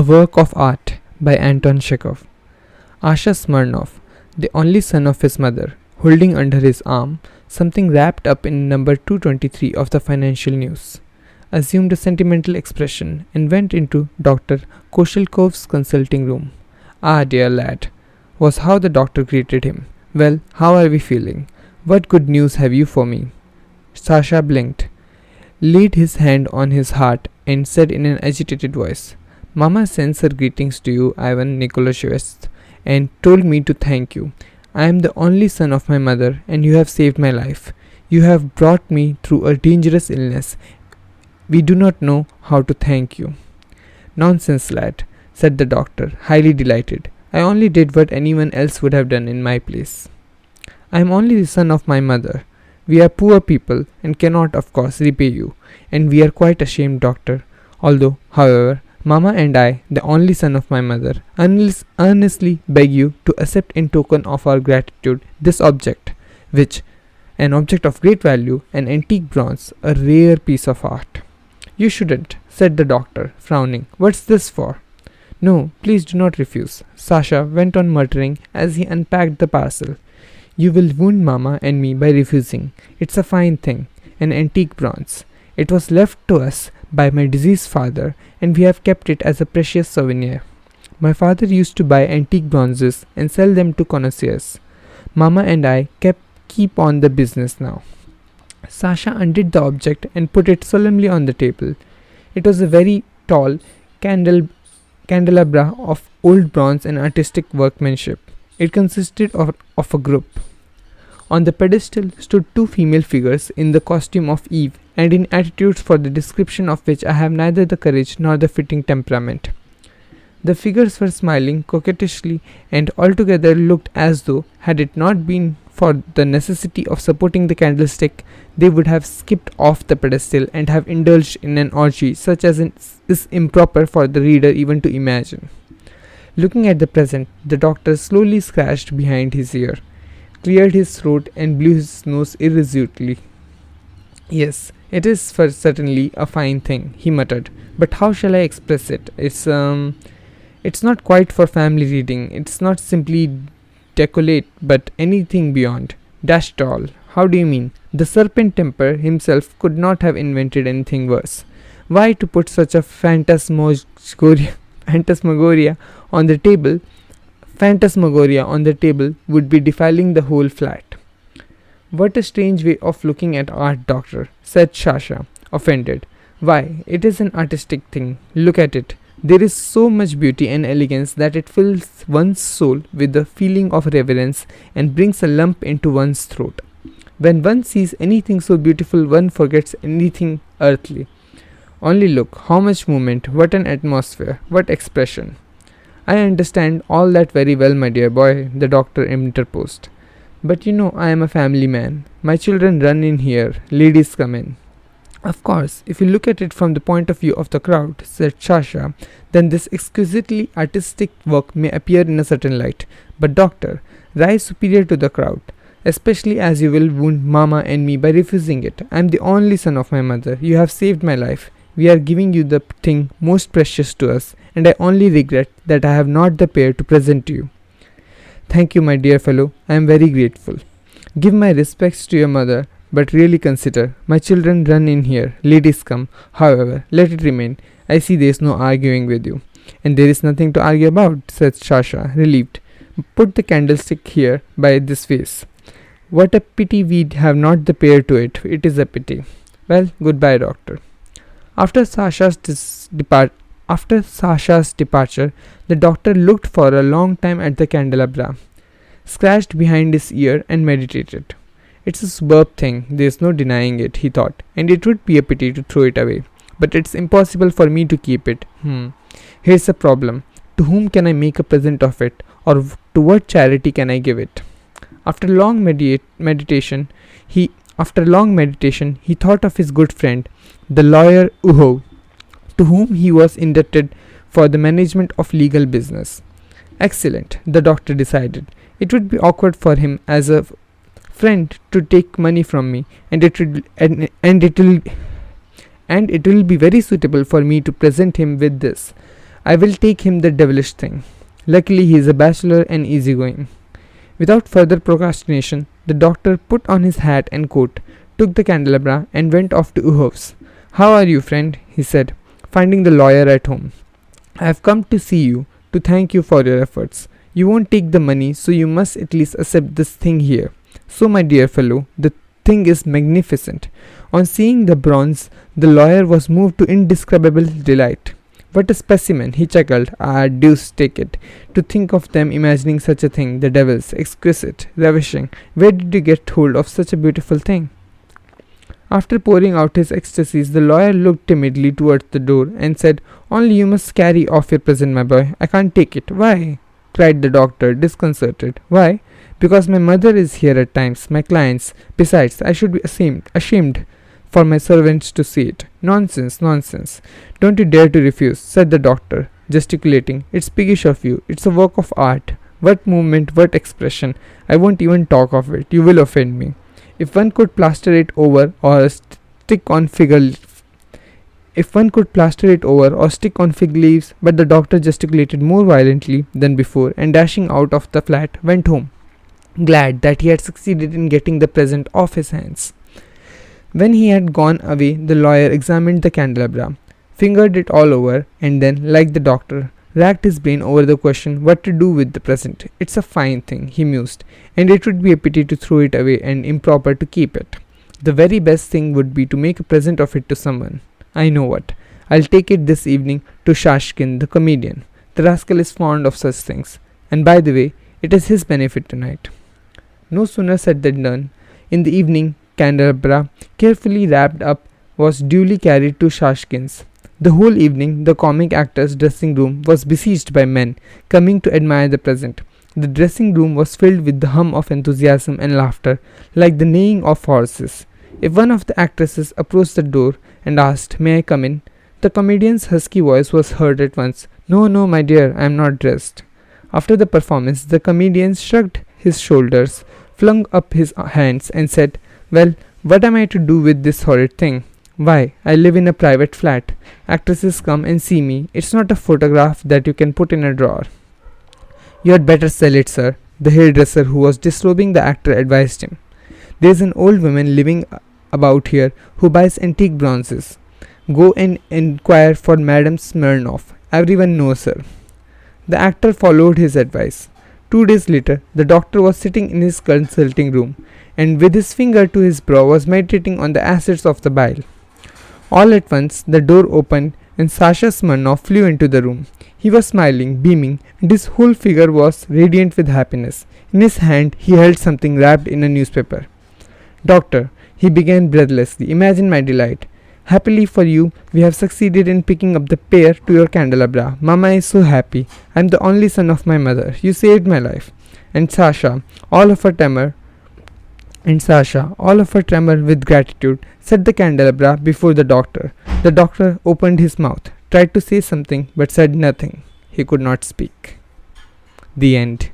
A work of art by Anton Chekhov. Asha Smirnov, the only son of his mother, holding under his arm something wrapped up in number 223 of the Financial News, assumed a sentimental expression and went into Dr. Koshelkov's consulting room. "Ah, dear lad," was how the doctor greeted him. "Well, how are we feeling? What good news have you for me?" Sasha blinked, laid his hand on his heart, and said in an agitated voice, "Mama sends her greetings to you, Ivan Nikolaevich, and told me to thank you. I am the only son of my mother, and you have saved my life. You have brought me through a dangerous illness. We do not know how to thank you." "Nonsense, lad," said the doctor, highly delighted. "I only did what anyone else would have done in my place. I am only the son of my mother. We are poor people and cannot, of course, repay you, and we are quite ashamed, doctor. Although, however, Mama and I, the only son of my mother, earnestly beg you to accept in token of our gratitude this object, which, an object of great value, an antique bronze, a rare piece of art." "You shouldn't," said the doctor, frowning. "What's this for?" "No, please do not refuse," Sasha went on muttering as he unpacked the parcel. "You will wound Mama and me by refusing. It's a fine thing, an antique bronze. It was left to us by my deceased father, and we have kept it as a precious souvenir. My father used to buy antique bronzes and sell them to connoisseurs. Mama and I keep on the business now." Sasha undid the object and put it solemnly on the table. It was a very tall candelabra of old bronze and artistic workmanship. It consisted of a group. On the pedestal stood two female figures in the costume of Eve and in attitudes for the description of which I have neither the courage nor the fitting temperament. The figures were smiling coquettishly and altogether looked as though, had it not been for the necessity of supporting the candlestick, they would have skipped off the pedestal and have indulged in an orgy such as is improper for the reader even to imagine. Looking at the present, the doctor slowly scratched behind his ear, cleared his throat, and blew his nose irresolutely. "Yes, it is certainly a fine thing," he muttered, "but how shall I express it? It's not quite for family reading. It's not simply decolate, but anything beyond. Dashed all. How do you mean? The serpent temper himself could not have invented anything worse. Why, to put such a phantasmagoria on the table would be defiling the whole flat." "What a strange way of looking at art, doctor," said Sasha, offended. "Why, it is an artistic thing. Look at it. There is so much beauty and elegance that it fills one's soul with the feeling of reverence and brings a lump into one's throat. When one sees anything so beautiful, one forgets anything earthly. Only look, how much movement, what an atmosphere, what expression." "I understand all that very well, my dear boy," the doctor interposed. "But you know I am a family man. My children run in here, ladies come in." "Of course, if you look at it from the point of view of the crowd," said Sasha, "then this exquisitely artistic work may appear in a certain light. But doctor, rise superior to the crowd, especially as you will wound Mama and me by refusing it. I am the only son of my mother. You have saved my life. We are giving you the thing most precious to us, and I only regret that I have not the pair to present to you." "Thank you, my dear fellow. I am very grateful. Give my respects to your mother, but really consider, my children run in here, ladies come. However, let it remain. I see there is no arguing with you." "And there is nothing to argue about," said Sasha, relieved. "Put the candlestick here by this vase. What a pity we have not the pair to it. It is a pity. Well, goodbye, doctor." After Sasha's departure, the doctor looked for a long time at the candelabra, scratched behind his ear, and meditated. "It's a superb thing, there's no denying it," he thought, "and it would be a pity to throw it away. But it's impossible for me to keep it. Here's a problem. To whom can I make a present of it, or to what charity can I give it?" After long meditation, he thought of his good friend, the lawyer Uhov, to whom he was indebted for the management of legal business. Excellent, the doctor decided. It would be awkward for him as a friend to take money from me, and it will be very suitable for me to present him with this, I will take him the devilish thing. Luckily, he is a bachelor and easygoing. Without further procrastination, the doctor put on his hat and coat, took the candelabra, and went off to Uhov's. How are you, friend? He said, finding the lawyer at home. I have come to see you, to thank you for your efforts. You won't take the money, so you must at least accept this thing here. So, my dear fellow, the thing is magnificent. On seeing the bronze, the lawyer was moved to indescribable delight. What a specimen, he chuckled. Ah, deuce take it. To think of them imagining such a thing, the devils, exquisite, ravishing. Where did you get hold of such a beautiful thing? After pouring out his ecstasies, the lawyer looked timidly towards the door and said, Only you must carry off your present, my boy. I can't take it. Why? Cried the doctor, disconcerted. Why? Because my mother is here at times, my clients. Besides, I should be ashamed for my servants to see it. Nonsense, nonsense. Don't you dare to refuse, said the doctor, gesticulating. It's piggish of you. It's a work of art. What movement, what expression. I won't even talk of it. You will offend me. If one could plaster it over or stick on fig leaves, but the doctor gesticulated more violently than before and dashing out of the flat went home, glad that he had succeeded in getting the present off his hands. When he had gone away, the lawyer examined the candelabra, fingered it all over, and then, like the doctor, racked his brain over the question what to do with the present. It's a fine thing, he mused, and it would be a pity to throw it away and improper to keep it. The very best thing would be to make a present of it to someone. I know what. I'll take it this evening to Shashkin, the comedian. The rascal is fond of such things. And by the way, it is his benefit tonight. No sooner said than done. In the evening, candelabra, carefully wrapped up, was duly carried to Shashkin's. The whole evening, the comic actor's dressing room was besieged by men coming to admire the present. The dressing room was filled with the hum of enthusiasm and laughter, like the neighing of horses. If one of the actresses approached the door and asked, May I come in? The comedian's husky voice was heard at once. No, no, my dear, I am not dressed. After the performance, the comedian shrugged his shoulders, flung up his hands, and said, Well, what am I to do with this horrid thing? Why, I live in a private flat. Actresses come and see me. It's not a photograph that you can put in a drawer. You had better sell it, sir, the hairdresser who was disrobing the actor advised him. There's an old woman living about here who buys antique bronzes. Go and inquire for Madame Smirnoff. Everyone knows her. The actor followed his advice. 2 days later, the doctor was sitting in his consulting room and with his finger to his brow was meditating on the acids of the bile. All at once, the door opened and Sasha Smirnov flew into the room. He was smiling, beaming, and his whole figure was radiant with happiness. In his hand, he held something wrapped in a newspaper. Doctor, he began breathlessly, imagine my delight. Happily for you, we have succeeded in picking up the pear to your candelabra. Mama is so happy. I am the only son of my mother. You saved my life. And Sasha, all of her tremor with gratitude, set the candelabra before the doctor. The doctor opened his mouth, tried to say something, but said nothing. He could not speak. The end.